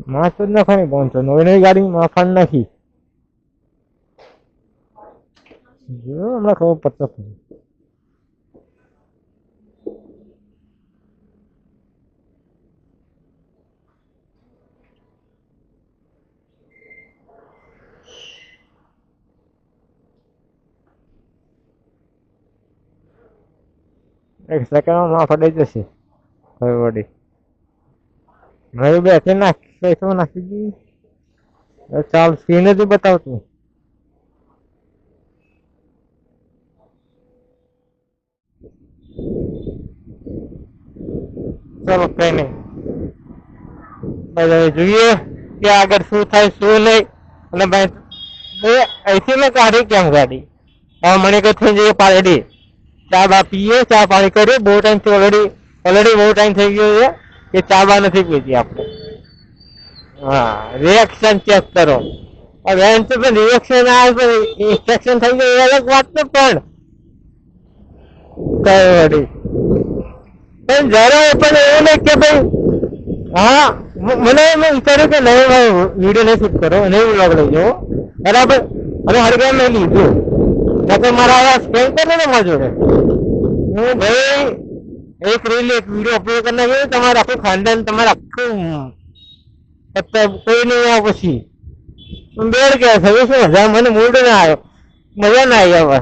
માં તો જ નાખવાની 500 નવી નવી ગાડી માં ફાન નાખી જો હમણાં ખબર પડતો એક સેકન્ડમાં માં ફટાઈ જશે હવે વળી મારી બે નાખી તો નાખી દીધી ચાલ સ્ક્રીન જ બતાવતું ચલો કઈ નહીં ભાઈ જોઈએ કે આગળ શું થાય શું નહીં અને ભાઈ અહીંથી મેં કાઢી કેમ ગાડી હવે મને કઈ થઈ જઈએ પાડી ચા બા પીએ ચા પાણી કરીએ બહુ ટાઈમ થી ઓલરેડી બહુ ટાઈમ થઈ ગયો છે કે ચા બા નથી પીતી આપણે હા રિએક્શન ચેક કરો હવે એમ તો રિએક્શન આવે ઇન્સ્ટ્રક્શન થઈ ગયું એ અલગ વાત તો પણ કઈ વળી પણ જયારે પણ એવું નહીં કે ભાઈ હા મને એમ વિચાર્યું કે નહીં ભાઈ વિડીયો નહીં શૂટ કરો નહીં વ્લોગ લઈ જાઓ બરાબર અને હરગામ મેં લીધું નકર મારા આવા સ્પેન્ડ કરે ને મારા જોડે હું ભાઈ એક રીલ એક વિડીયો અપલોડ કરી નાખ્યો તમારે આખું ખાનદાન તમારે આખું કોઈ નહીં આવ્યા પછી બેડ કે થયું શું મજા મને મૂડ ના આવ્યો મજા ના આવી હવે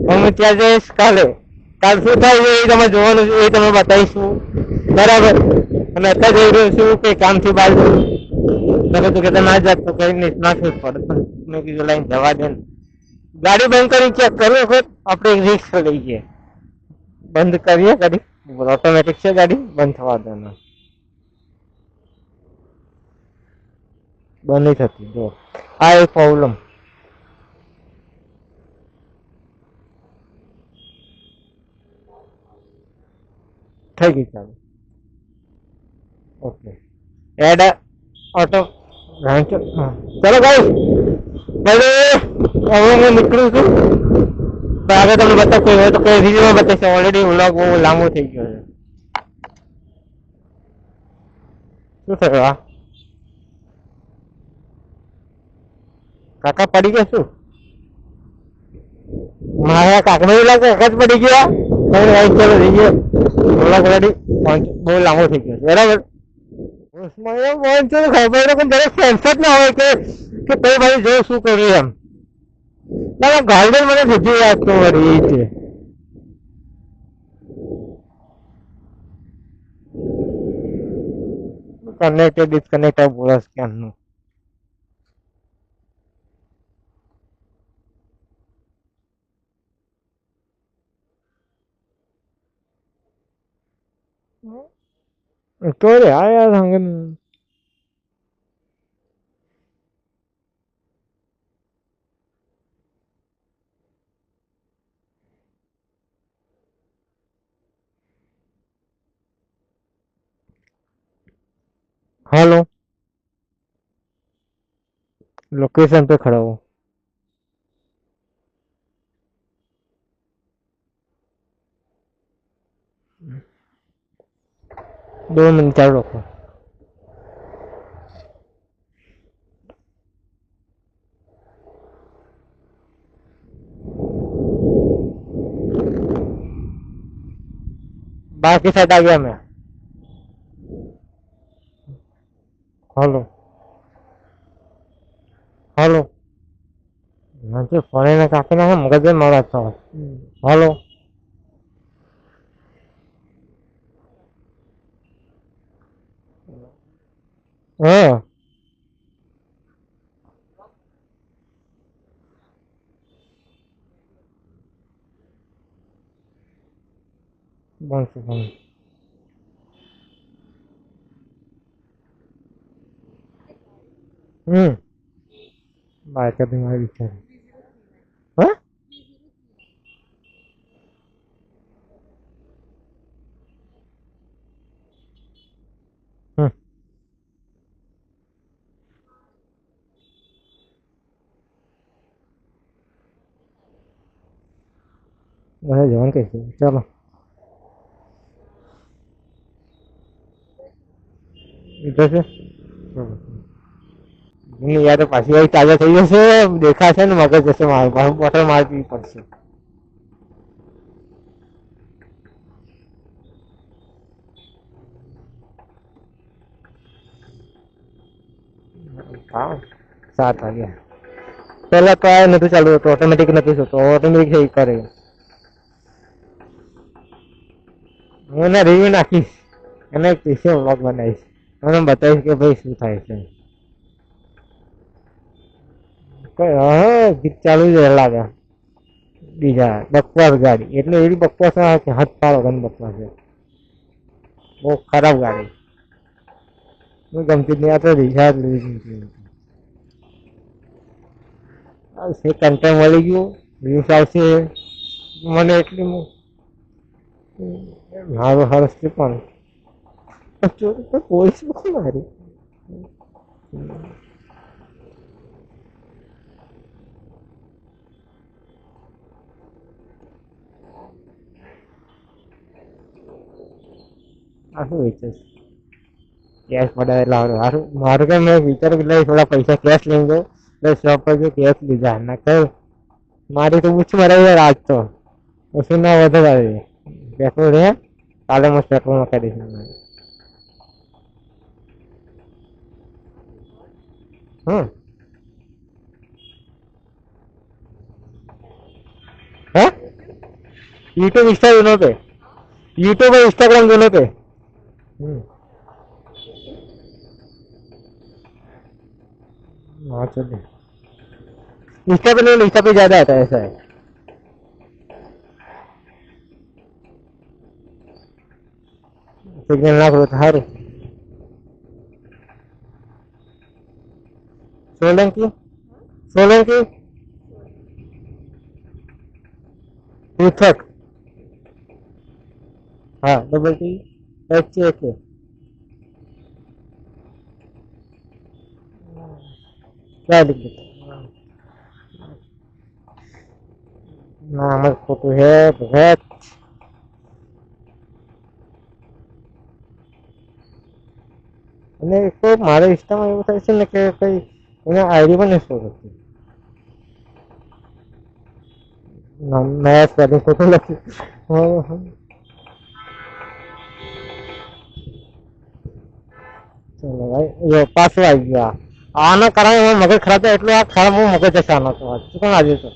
હું ત્યાં જઈશ કાલે કાલ શું થાય એ તમે જોવાનું એ તમે બતાવીશું બરાબર અને અત્યારે જઈ રહ્યો છું કે કામથી બહાર જવું તું કે ના જાત તો કઈ નહીં નાખવું પડે પણ મેં કીધું લાઈન જવા દે ગાડી બંધ કરી ચેક કરો વખત આપણે રિસ્ક લઈએ બંધ કરીએ ગાડી ઓટોમેટિક છે ગાડી બંધ થવા દે બંધ નહીં થતી જો આ એક પ્રોબ્લેમ થઈ ગઈ ચાલુ ઓકે એડ ઓટો ચલો ગાઈસ હવે હું નીકળું છું તો આગળ તમને બતાવશે હોય તો કઈ વિડીયોમાં બતાવશે ઓલરેડી વ્લોગ બહુ લાંબો થઈ ગયો છે શું થયું આ કાકા પડી ગયા શું મારા કાકને એવું લાગે કાકા જ પડી ગયા ચલો જઈએ વ્લોગ ઓલરેડી બહુ લાંબો થઈ ગયો છે બરાબર ખબર પણ દરેક સેન્સ જ ના હોય કે કઈ ભાઈ જો શું કર્યું એમ ના ગાર્ડન મને બીજી વાત તો વળી એ છે કનેક્ટેડ ડિસ્કનેક્ટેડ બોલે ક્યાંનું 对呀呀，他跟हेलो लोकेशन पे खड़ा हूँ 2 मिनट चालू रखो बाकी साइड आ गया मैं हेलो हेलो मुझे फोन ने काफी ना मगज में मारा था हेलो हाँ बन से बात का तुम्हारा विचार हाँ वह जवान कैसे चलो इधर से નહીં યાર, તો પાછી આવી તાજા થઈ જશે, દેખાશે ને મગજ જશે મારું, પાછું બોટલ મારી પીવી પડશે. હા 7 વાગ્યા. પેલા તો આ નતું ચાલુ હતું, ઓટોમેટિક નથી થતું, ઓટોમેટિક થઈ કરે. હું એના રિવ્યુ નાખીશ, એને પીસે વ્લોગ બનાવીશ, મને બતાવીશ કે ભાઈ શું થાય છે. હા ગીત ચાલુ જ લાગે. બીજા બકવાસ ગાડી, એટલે એવી બકવાસ કે હાથ પાડો ગન બકવાસ છે, બહુ ખરાબ ગાડી. હું ગમતી જ નહીં, આ તો રિક્ષા આવશે, કન્ટેન્ટ મળી ગયું, વ્યૂઝ આવશે મને એટલી મારું હર્ષથી પણ પોલીસ મારી. આ શું વેચે કેશ પડાવે લાવડો સારું. મારું કે મેં વિચાર્યું કે લઈ થોડા પૈસા કેશ લઈ જાઉં, એટલે શોપ પર જો કેશ લીધા ના કહ્યું મારી તો પૂછ મરાવી આજ તો શું ના વધુ આવી પેટ્રોલ રે, કાલે મસ્ત પેટ્રોલમાં કરી દઈશ. है यूट्यूब इंस्टा दोनों पे, यूट्यूब और इंस्टाग्राम दोनों पे। हाँ चलिए, इंस्टा पे नहीं, इंस्टा पे ज्यादा आता है, ऐसा है। सिग्नल ना करो थारे सोलंकी, सोलंकी पृथक, हाँ डबल टी एच ए के क्या लिख देते नाम फोटो है बहुत। અને એક તો મારા ઇન્સ્ટામાં એવું થાય છે ને કે કઈ એને આઈડી પણ નથી શો કરતી. નયા સ્પેલિંગ ફોટો લખી ચલો ભાઈ પાછું આવી ગયા. આના કારણે મગજ ખરાબ થાય, એટલું આ ખરાબ હું મગજ હશે આનો તો શું કેમ આજે તો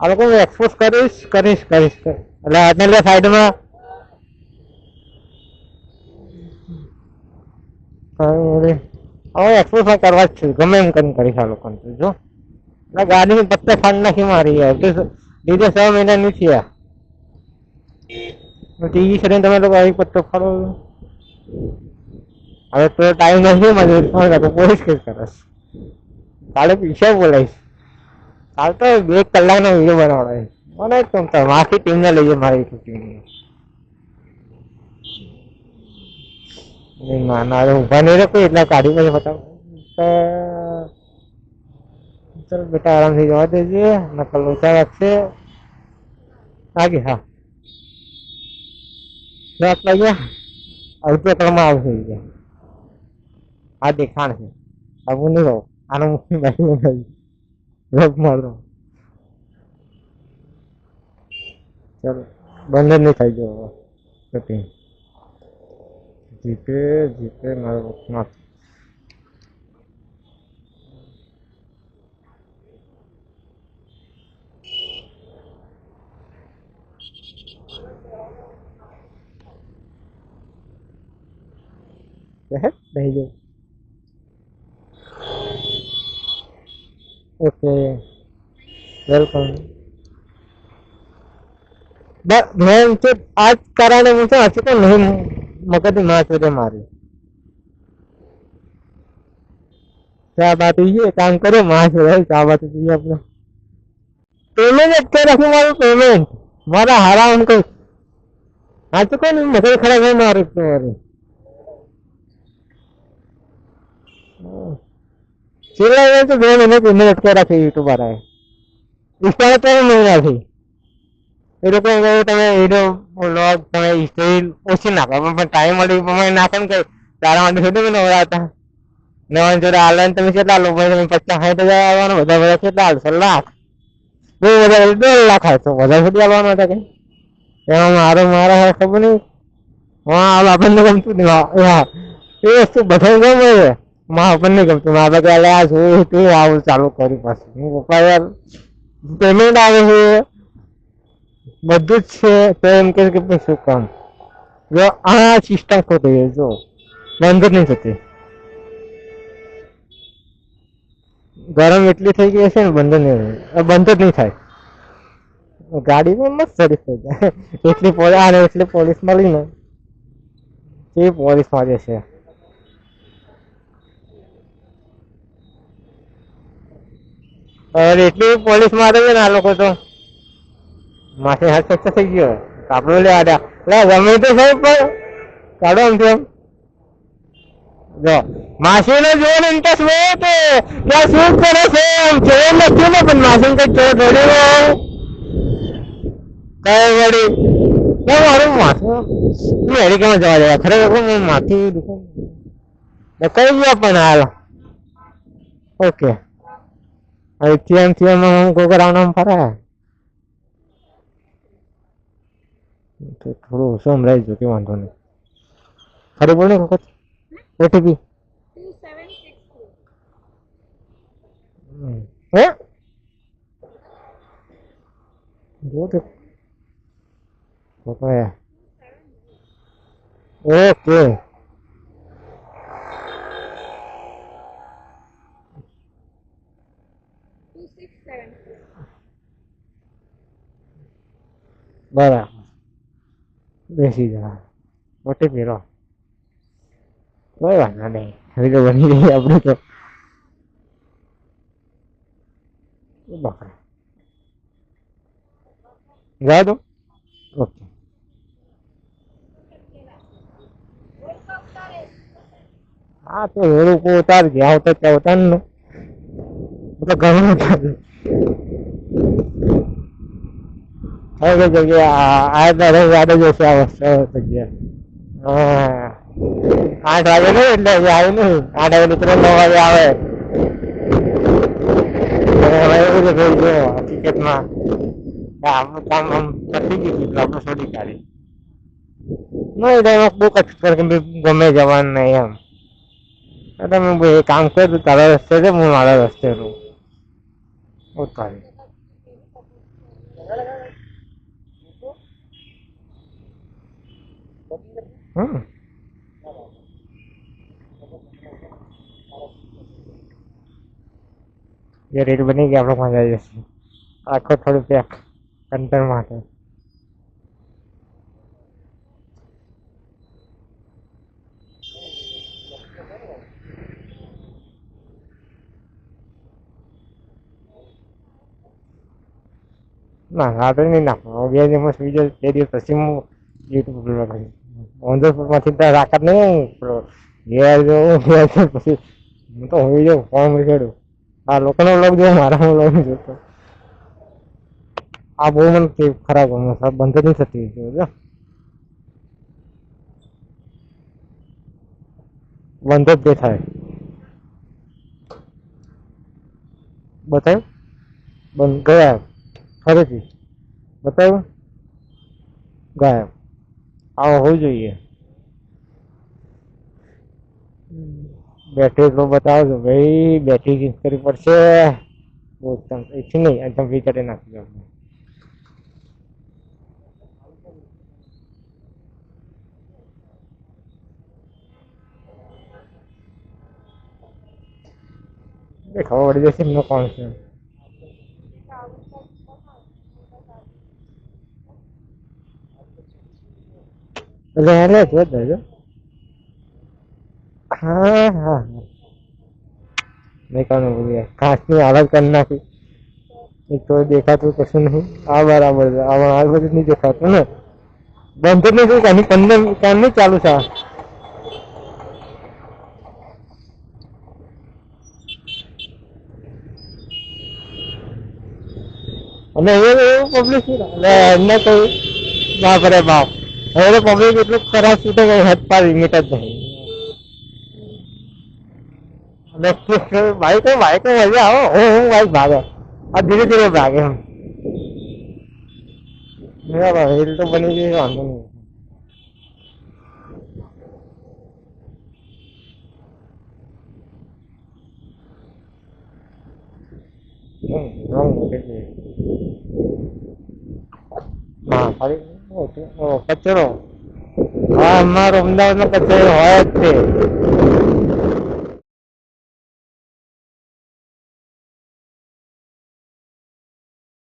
આ લોકો એક્સપોઝ કરીશ કરીશ કરીશ એટલે આજને સાઈડમાં હવે એક્સપોઝ કરવા જ છું, ગમે એમ કરીને કરીશ આ લોકોને તો. જો ગાડીની પત્તે ફાડ નાખી મારી યાર, લીધે 6 મહિનાની થયા. ટીવી કરીને તમે લોકો આવી પત્તો ફાડો. હવે તો ટાઈમ નથી મજૂર ફોન કરતો, પોલીસ કેસ કરસ, કાલે પીછે બોલાઈશ. કાલ તો 2 કલાકનો વિડીયો બનાવડાય મને તો માખી ટીમને લઈએ મારી ટીમ ના ઉભા નહીં રે કોઈ, એટલા કાઢી પછી બતાવ. ચલ બેટા આરામથી જવા દેજે, નકલ લોચા રાખશે આગે. હા રાત લાગ્યા અડધો કલાકમાં આવશે ગયા. આ દેખાણ છે આવું નહીં રહો, આનો મુખ્ય ભાઈ રબ મારો. ચલો બંધ જ નહીં થઈ ગયો હવે જીપે જીપે મારો માથ નહીં જો. Okay welcome. મેં તો આ જ કારણે હું તો હજી તો નહીં મગજ માં છે મારી. ચા બાત ये काम करो माँ से भाई, चा बात अपना पेमेंट અત્યારે રાખું મારું પેમેન્ટ મારા હારા ઉनको આ તો કોઈ મગજ ખરાબ है મારું તો મારું છેલ્લા તો 2 મહિને પેમેન્ટ અત્યારે રાખી યુટ્યુબ વાળાએ, ઇન્સ્ટા તો મહિના થી એ લોકો એમ કહ્યું તમે વિડીયો વ્લોગ તમે સ્ટોરી ઓછી નાખો પણ ટાઈમ મળી પ્રમાણે નાખો ને કઈ તારા માટે થોડું નવડાતા નવા જોડે હાલે તમે કેટલા લોકો તમે 50-60 હજાર આવવાનું બધા બધા કેટલા હાલશો લાખ બહુ બધા 1.5 લાખ આવશો બધા સુધી આવવાનું હતા કઈ એમાં મારા ખબર નહીં હા આપણને ગમતું નહીં હા એ વસ્તુ બધાને ગમે છે માં આપણને ગમતું મા બાપ આ જોયું તે આવું ચાલુ કર્યું પાછું હું પપ્પા યાર પેમેન્ટ આવે છે બધું જ છે તો એમ કે શું કામ જો આ સિસ્ટમ ખોટી છે જો બંધ જ નહીં થતી ગરમ એટલી થઈ ગઈ હશે ને બંધ જ નહીં થાય ગાડીમાં મસ્ત સર્વિસ થઈ જાય એટલી પોલીસ મળી ને એ પોલીસ મારે છે એટલી પોલીસ મારે છે ને આ લોકો તો માથે હાથ ફ્રેક્ચર થઈ ગયો કાપડો લે આડા લે ગમે તો સાહેબ પણ કાઢો આમ તેમ જો માસીને જોઈને ઇન્ટરેસ્ટ હોય તો ત્યાં શું કરે છે એમ જોઈ નથી ને પણ માસીને કઈ ચોર ધોડી કઈ વળી મારું માથું અમેરિકામાં જવા દેવા ખરેખર માથી કઈ ગયા પણ હાલ ઓકે અહીંથી એમ ગોગરાવના ફરે થોડું ઓછું રહી જો કે વાંધો નહીં ખરી બોલ ને વખત ઓટીપી હે જો તો ઓકે બરાબર બેસી જા ઓટીપી લો કોઈ વાંધો નહીં હવે તો બની ગઈ આપણે તો બાપરે જા દો ઓકે હા તો એવું કોઈ ઉતાર ગયા આવતા ત્યાં ઉતાર ને मतलब ઘણું ઉતાર હવે જગ્યા આ તો યાદ જ હશે આ વસ્તુ જગ્યા હા 8 વાગે નહીં એટલે આવે નહીં 8 વાગે નીકળે 9 વાગે આવે એવું જ થઈ ગયો હકીકતમાં આપણું કામ આમ પતી ગયું આપણે છોડી કાઢી નહીં એમાં બહુ કચ્છ ગમે જવાનું નહીં એમ તમે એ કામ કર્યું તારા રસ્તે છે હું મારા રસ્તે રહું ઉતારી ये रेट बनी गया आप लोग मजा जैसे आखो थोड़े पे कंटर मारते ના રાતે નહીં નાખો બે દિવસ બીજો બે દિવસ પછી હું યુટ્યુબ અપલોડ કરીશ ઓનરમાંથી રાખત નહીં ઘેર જવું પછી હું તો હોઈ જાઉં ફોન મૂકેડું આ લોકોનો વ્લોગ જોવો મારા વ્લોગ નહીં જોતો આ બહુ મને ખરાબ બંધ નહીં થતી જો બંધ જ દેખાય બતાવ્યું બંધ ગયા ફરીથી બતાવ્યું ગાયબ આવો હોવું જોઈએ બેટરી એટલો બતાવજો ભાઈ બેટરી ચેન્જ કરવી પડશે બહુ એથી નહીં એકદમ વિચારે નાખી દો ખબર પડી જશે એમનો કોણ છે એટલે જો દેજો हाँ हाँ नहीं करना बोलिए कांच में अलग करना की एक तो देखा तो कुछ नहीं आ बराबर आग बजे नहीं देखा तो ना बंद नहीं कोई कहीं करने काम नहीं चालू था અને એવું પબ્લિક એટલે એમને કઈ બાપ રે બાપ, હવે તો પબ્લિક એટલું ખરાબ છે કે હદ પાર લિમિટ જ નહીં. બાઈક બાઈક મજા આવો, હું બાઈક ભાગે આ ધીરે ધીરે ભાગે એમ. બરાબર હિલ તો બની ગઈ, વાંધો નહીં. હા ખાલી કચરો, હા અમારો અમદાવાદનો કચરો હોય જ છે.